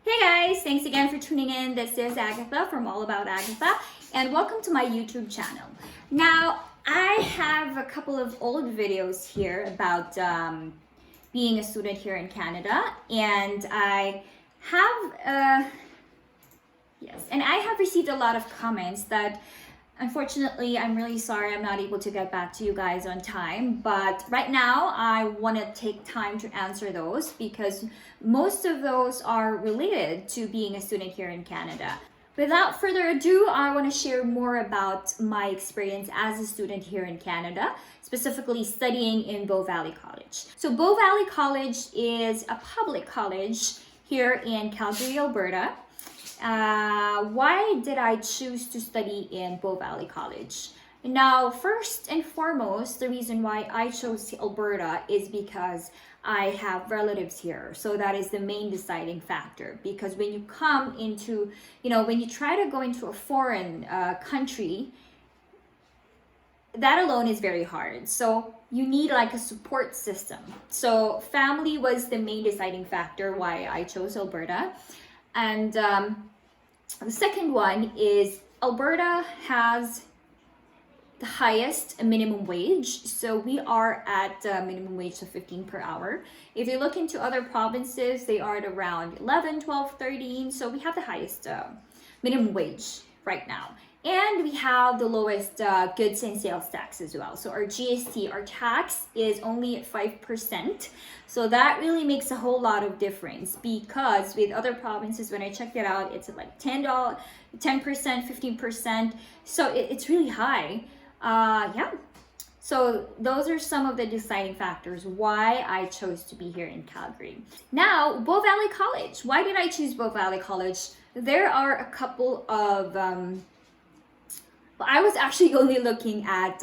Hey guys, thanks again for tuning in. This is Agatha from All About Agatha, and welcome to my YouTube channel. Now, I have a couple of old videos here about being a student here in Canada, and I have received a lot of comments that unfortunately, I'm really sorry I'm not able to get back to you guys on time, but right now I want to take time to answer those because most of those are related to being a student here in Canada. Without further ado, I want to share more about my experience as a student here in Canada, specifically studying in Bow Valley College. So Bow Valley College is a public college here in Calgary, Alberta. Why did I choose to study in Bow Valley College? Now, first and foremost, the reason why I chose Alberta is because I have relatives here. So that is the main deciding factor. Because when you come into, when you try to go into a foreign country, that alone is very hard. So you need like a support system. So family was the main deciding factor why I chose Alberta. And the second one is Alberta has the highest minimum wage. So we are at a minimum wage of 15 per hour. If you look into other provinces, they are at around 11, 12, 13. So we have the highest minimum wage right now. And we have the lowest goods and sales tax as well. So our GST, our tax is only at 5%. So that really makes a whole lot of difference because with other provinces, when I checked it out, it's like $10, 10%, 15%. So it's really high. So those are some of the deciding factors why I chose to be here in Calgary. Now, Bow Valley College. Why did I choose Bow Valley College? There are a couple of... I was actually only looking at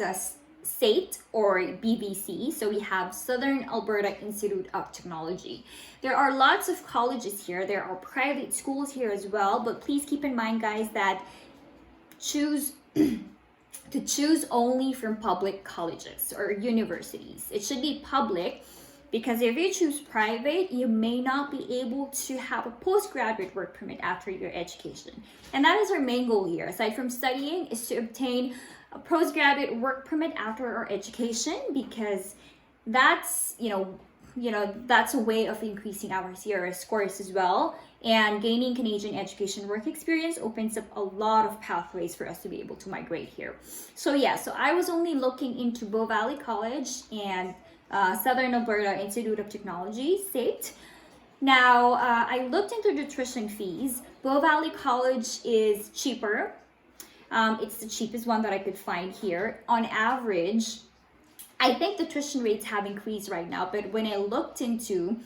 SAIT or BVC. So we have Southern Alberta Institute of Technology. There are lots of colleges here. There are private schools here as well. But please keep in mind, guys, that choose only from public colleges or universities. It should be public because if you choose private, you may not be able to have a postgraduate work permit after your education. And that is our main goal here, aside from studying, is to obtain a postgraduate work permit after our education because that's, that's a way of increasing our CRS scores as well. And gaining Canadian education work experience opens up a lot of pathways for us to be able to migrate here. So I was only looking into Bow Valley College and Southern Alberta Institute of Technology, SAIT. Now, I looked into the tuition fees. Bow Valley College is cheaper. It's the cheapest one that I could find here. On average, I think the tuition rates have increased right now, but when I looked into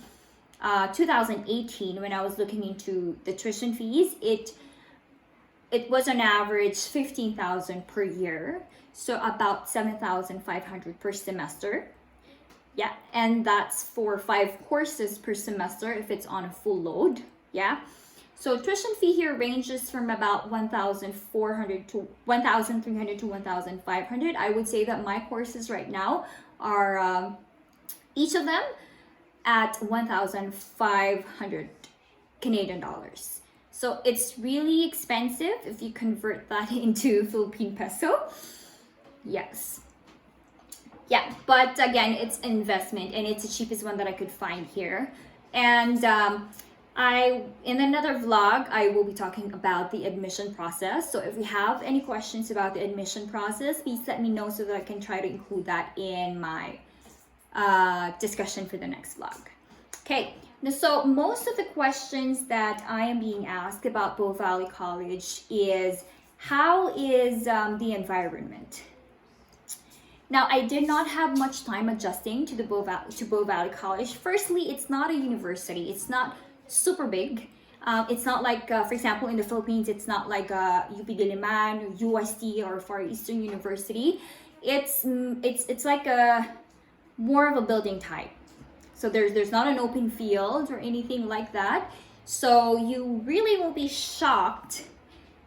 2018, when I was looking into the tuition fees, it was on average $15,000 per year, so about $7,500 per semester. Yeah, and that's for 5 courses per semester if it's on a full load. Yeah, so tuition fee here ranges from about $1,400 to $1,300 to $1,500. I would say that my courses right now are each of them at 1,500 Canadian dollars. So it's really expensive if you convert that into Philippine peso. Yes. Yeah, but again, it's an investment and it's the cheapest one that I could find here. And in another vlog, I will be talking about the admission process. So if you have any questions about the admission process, please let me know so that I can try to include that in my discussion for the next vlog. Okay, so most of the questions that I am being asked about Bow Valley College is, how is the environment? Now, I did not have much time adjusting to Bow Valley College. Firstly, it's not a university. It's not super big. It's not like, for example, in the Philippines, it's not like UP Diliman, UST, or Far Eastern University. It's like more of a building type. So there's not an open field or anything like that. So you really won't be shocked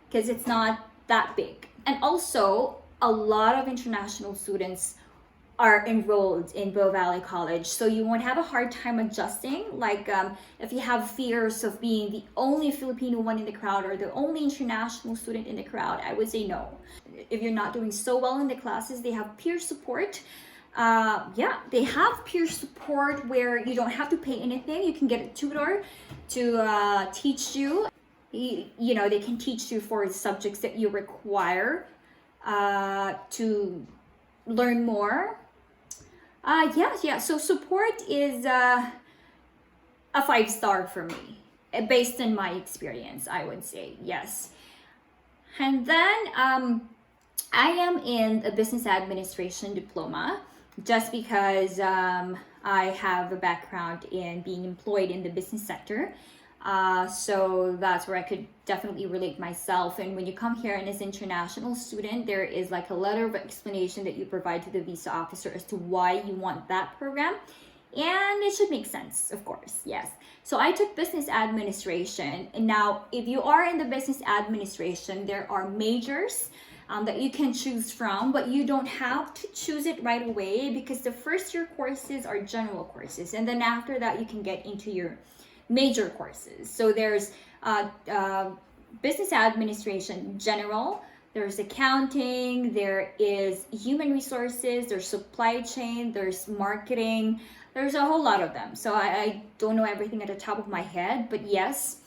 because it's not that big. And also, a lot of international students are enrolled in Bow Valley College, so you won't have a hard time adjusting. Like if you have fears of being the only Filipino one in the crowd or the only international student in the crowd, I would say no. If you're not doing so well in the classes, they have peer support. Yeah, they have peer support where you don't have to pay anything. You can get a tutor to teach you. You know, they can teach you for subjects that you require to learn more. Yeah. So support is a 5-star for me, based on my experience, I would say, yes. And then I am in a business administration diploma just because I have a background in being employed in the business sector. So that's where I could definitely relate myself. And when you come here and as an international student, there is like a letter of explanation that you provide to the visa officer as to why you want that program. And it should make sense, of course, yes. So I took business administration. And now, if you are in the business administration, there are majors that you can choose from, but you don't have to choose it right away because the first year courses are general courses. And then after that, you can get into your major courses. So there's business administration general, there's accounting, there is human resources, there's supply chain, there's marketing, there's a whole lot of them. So I don't know everything at the top of my head, but yes,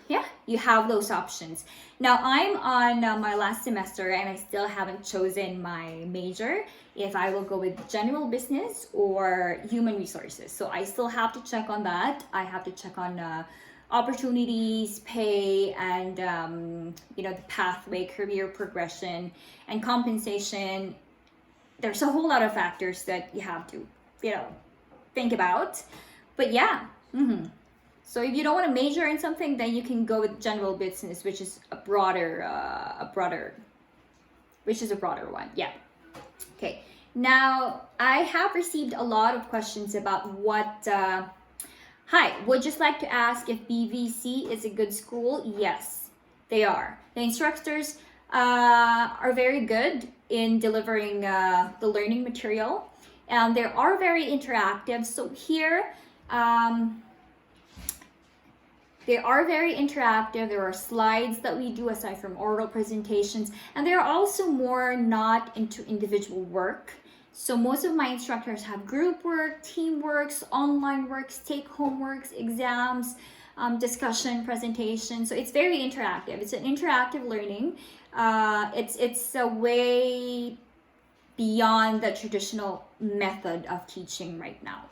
yeah, you have those options. Now I'm on my last semester and I still haven't chosen my major, if I will go with general business or human resources. So I still have to check on that. I have to check on opportunities, pay, and you know, the pathway, career progression, and compensation. There's a whole lot of factors that you have to, you know, think about. But yeah. So if you don't want to major in something, then you can go with general business, which is a broader one. Yeah. Okay. Now I have received a lot of questions about what. Hi, would just like to ask if BVC is a good school? Yes, they are. The instructors are very good in delivering the learning material, and they are very interactive. So here. They are very interactive. There are slides that we do aside from oral presentations, and they're also more not into individual work. So most of my instructors have group work, team works, online works, take-home works, exams, discussion, presentation. So it's very interactive. It's an interactive learning. It's a way beyond the traditional method of teaching right now,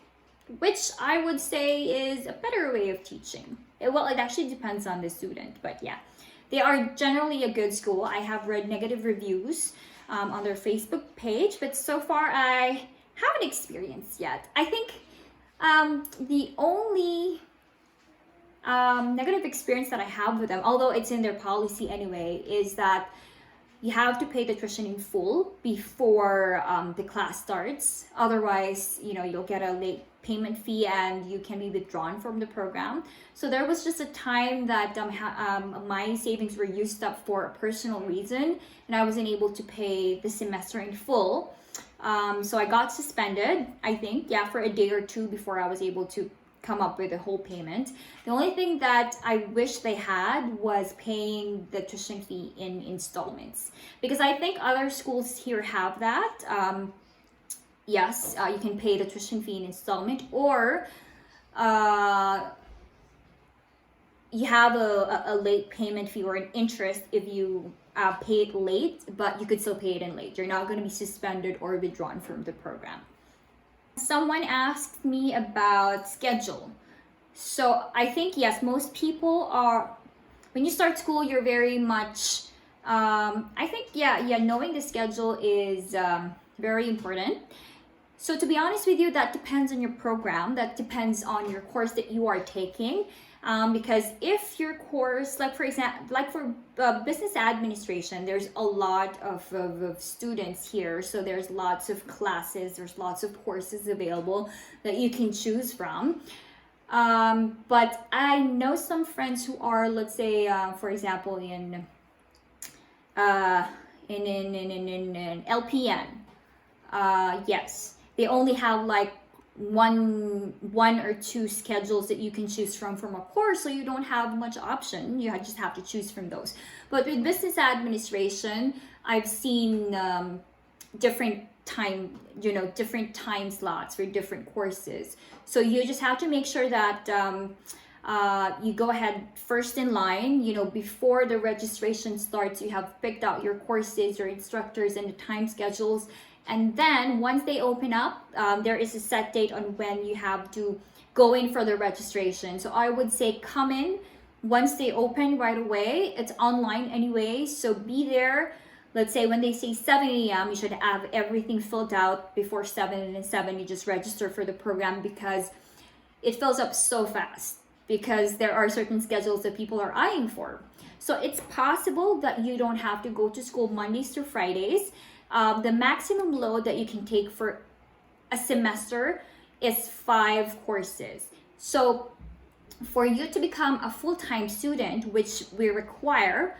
which I would say is a better way of teaching. It actually depends on the student, but yeah, they are generally a good school. I have read negative reviews on their Facebook page, but so far I haven't experienced yet. I think the only negative experience that I have with them, although it's in their policy anyway, is that you have to pay the tuition in full before the class starts. Otherwise, you know, you'll get a late payment fee and you can be withdrawn from the program. So there was just a time that my savings were used up for a personal reason and I wasn't able to pay the semester in full. So I got suspended, I think, yeah, for a day or two before I was able to come up with a whole payment. The only thing that I wish they had was paying the tuition fee in installments, because I think other schools here have that. Yes, you can pay the tuition fee in installment, or you have a late payment fee or an interest if you pay it late, but you could still pay it in late. You're not going to be suspended or withdrawn from the program. Someone asked me about schedule. So I think, yes, most people are, when you start school, you're very much, I think, knowing the schedule is very important. So to be honest with you, that depends on your program. That depends on your course that you are taking. Because if your course, like for example, like for business administration, there's a lot of students here. So there's lots of classes, there's lots of courses available that you can choose from. But I know some friends who are, let's say, for example, in LPN, yes, they only have like one or two schedules that you can choose from a course, so you don't have much option. You just have to choose from those. But with business administration, I've seen different different time slots for different courses. So you just have to make sure that you go ahead first in line, before the registration starts. You have picked out your courses, your instructors, and the time schedules. And then once they open up, there is a set date on when you have to go in for the registration. So I would say come in once they open right away. It's online anyway, so be there. Let's say when they say 7 a.m., you should have everything filled out before 7, and then 7 you just register for the program, because it fills up so fast, because there are certain schedules that people are eyeing for. So it's possible that you don't have to go to school Mondays to Fridays. The maximum load that you can take for a semester is 5 courses. So for you to become a full-time student, which we require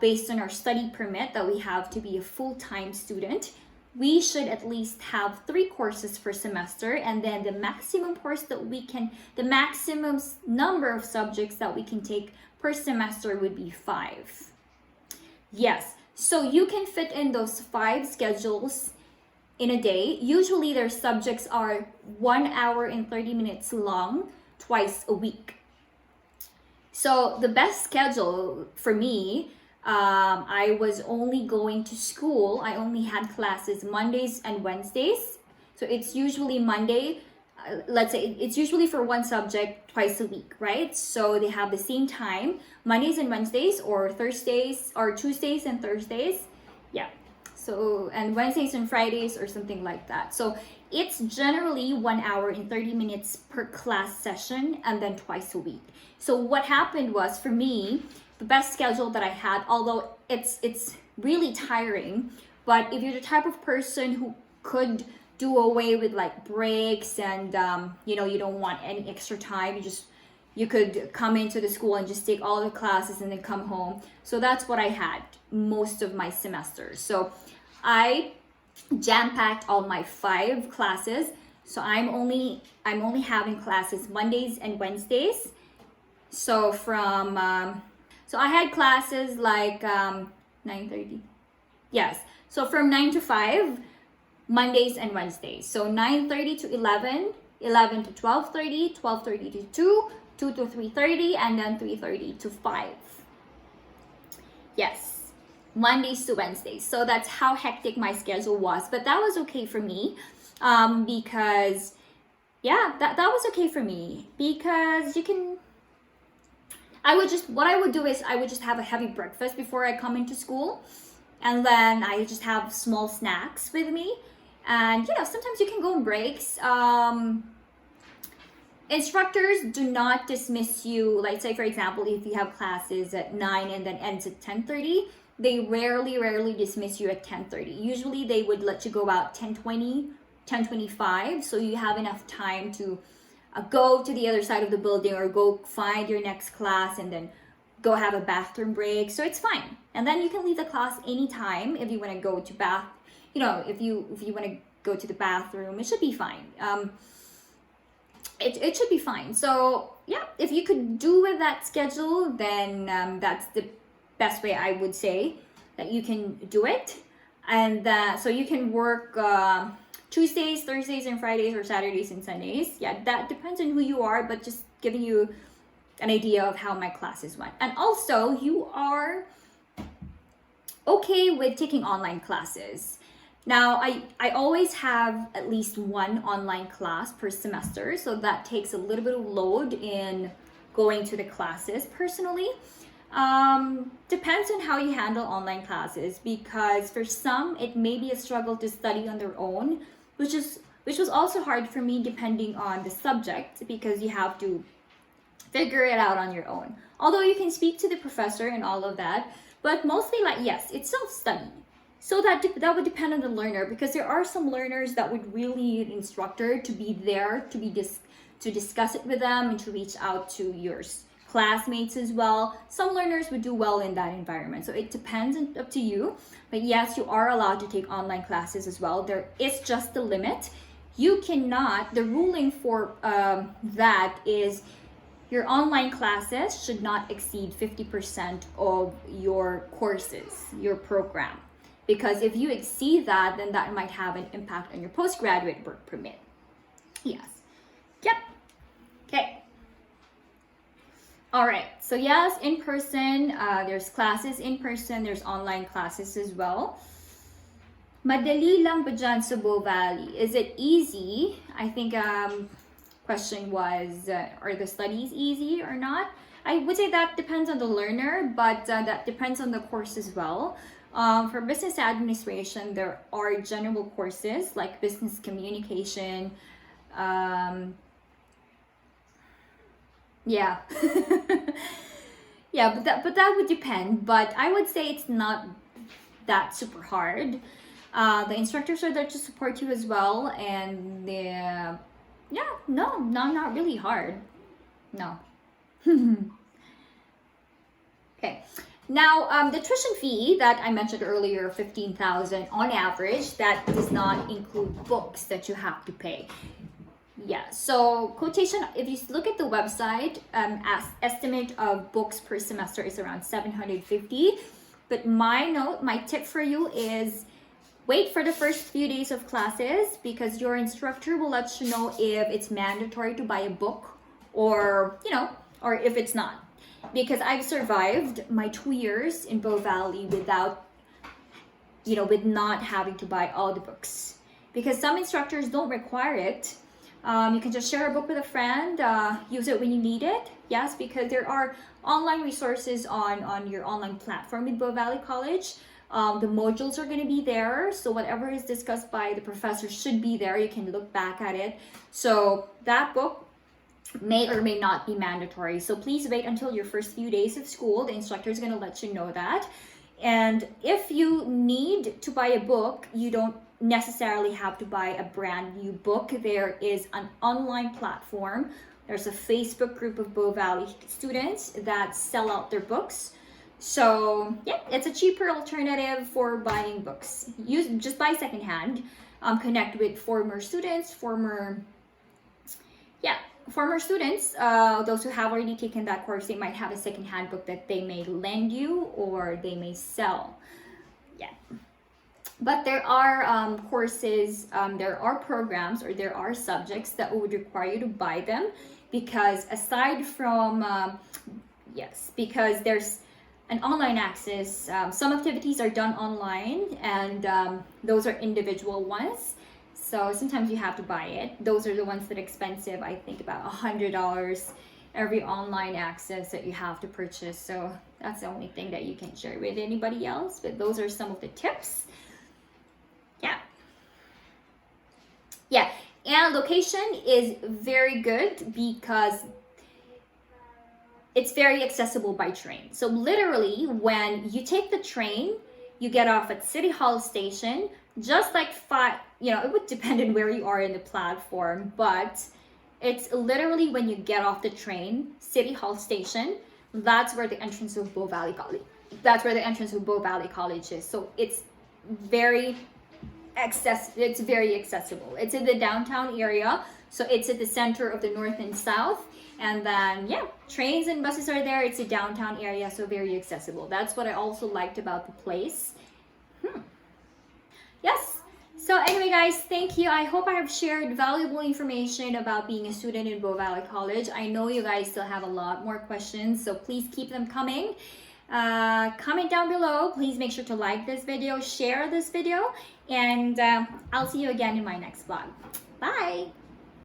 based on our study permit that we have to be a full-time student, we should at least have 3 courses per semester, and then the maximum number of subjects that we can take per semester would be 5. Yes. So you can fit in those 5 schedules in a day. Usually their subjects are 1 hour and 30 minutes long, twice a week. So the best schedule for me, I was only going to school. I only had classes Mondays and Wednesdays. So it's usually Monday. Let's say it's usually for one subject twice a week, right? So they have the same time, Mondays and Wednesdays, or Thursdays or Tuesdays and Thursdays. Yeah. So, and Wednesdays and Fridays or something like that. So it's generally 1 hour and 30 minutes per class session, and then twice a week. So what happened was, for me, the best schedule that I had, although it's really tiring, but if you're the type of person who could do away with like breaks, and you don't want any extra time, you could come into the school and just take all the classes and then come home. So that's what I had most of my semesters. So I jam-packed all my 5 classes. So I'm only having classes Mondays and Wednesdays. So so I had classes like 9:30. Yes. So from 9 to 5, Mondays and Wednesdays. So 9:30 to 11, 11 to 12:30, 12:30 to 2, 2 to 3:30, and then 3:30 to 5. Yes, Mondays to Wednesdays. So that's how hectic my schedule was. But that was okay for me, because, yeah, that was okay for me, because what I would do is I would just have a heavy breakfast before I come into school. And then I just have small snacks with me. And, sometimes you can go on breaks. Instructors do not dismiss you. Like, say, for example, if you have classes at 9 and then ends at 10:30, they rarely dismiss you at 10:30. Usually they would let you go about 10:20, 10:25. So you have enough time to go to the other side of the building, or go find your next class, and then go have a bathroom break. So it's fine. And then you can leave the class anytime if you want to go to if you want to go to the bathroom. It should be fine. It should be fine. So yeah, if you could do with that schedule, then that's the best way I would say that you can do it. And so you can work Tuesdays, Thursdays, and Fridays, or Saturdays and Sundays. Yeah, that depends on who you are, but just giving you an idea of how my classes went. And also, you are okay with taking online classes. Now, I always have at least one online class per semester, so that takes a little bit of load in going to the classes personally. Depends on how you handle online classes, because for some, it may be a struggle to study on their own, which was also hard for me depending on the subject, because you have to figure it out on your own. Although you can speak to the professor and all of that, but mostly, like, yes, it's self-study. So that would depend on the learner, because there are some learners that would really need an instructor to be there to discuss it with them, and to reach out to classmates as well. Some learners would do well in that environment. So it depends up to you. But yes, you are allowed to take online classes as well. There is just a limit. You cannot, the ruling for that is your online classes should not exceed 50% of your courses, your program. Because if you exceed that, then that might have an impact on your postgraduate work permit. Yes. Yep. Okay. All right. So yes, in person, there's classes in person, there's online classes as well. Madali lang ba dyan sa Bow Valley? Is it easy? I think question was, are the studies easy or not? I would say that depends on the learner, but that depends on the course as well. For business administration, there are general courses like business communication. Yeah. Yeah, but that would depend. But I would say it's not that super hard. The instructors are there to support you as well, and not really hard. No. Okay. Now, the tuition fee that I mentioned earlier, 15,000 on average, that does not include books that you have to pay. Yeah, so quotation, if you look at the website, estimate of books per semester is around 750. But my tip for you is wait for the first few days of classes, because your instructor will let you know if it's mandatory to buy a book or if it's not. Because I've survived my 2 years in Bow Valley without, with not having to buy all the books. Because some instructors don't require it. You can just share a book with a friend, use it when you need it. Yes, because there are online resources on your online platform with Bow Valley College. The modules are going to be there. So whatever is discussed by the professor should be there. You can look back at it. So that book may or may not be mandatory. So please wait until your first few days of school. The instructor is going to let you know that. And if you need to buy a book, you don't necessarily have to buy a brand new book. There is an online platform. There's a Facebook group of Bow Valley students that sell out their books. So yeah, it's a cheaper alternative for buying books. Just buy secondhand. Connect with former students, those who have already taken that course. They might have a secondhand book that they may lend you or they may sell. Yeah. But there are courses, there are programs, or there are subjects that would require you to buy them, because aside from, because there's an online access, some activities are done online, and those are individual ones. So sometimes you have to buy it. Those are the ones that are expensive. I think about $100 every online access that you have to purchase. So that's the only thing that you can share with anybody else. But those are some of the tips. Yeah, and location is very good because it's very accessible by train. So literally, when you take the train, you get off at City Hall Station, just like it would depend on where you are in the platform, but it's literally when you get off the train, City Hall Station, that's where the entrance of Bow Valley College. Is. So it's very accessible. It's in the downtown area, so it's at the center of the north and south. And then trains and buses are there. It's a downtown area, so very accessible. That's what I also liked about the place. Yes. So anyway, guys, thank you. I hope I have shared valuable information about being a student in Bow Valley College. I know you guys still have a lot more questions, so please keep them coming. Comment down below. Please make sure to like this video, share this video, and I'll see you again in my next vlog. Bye.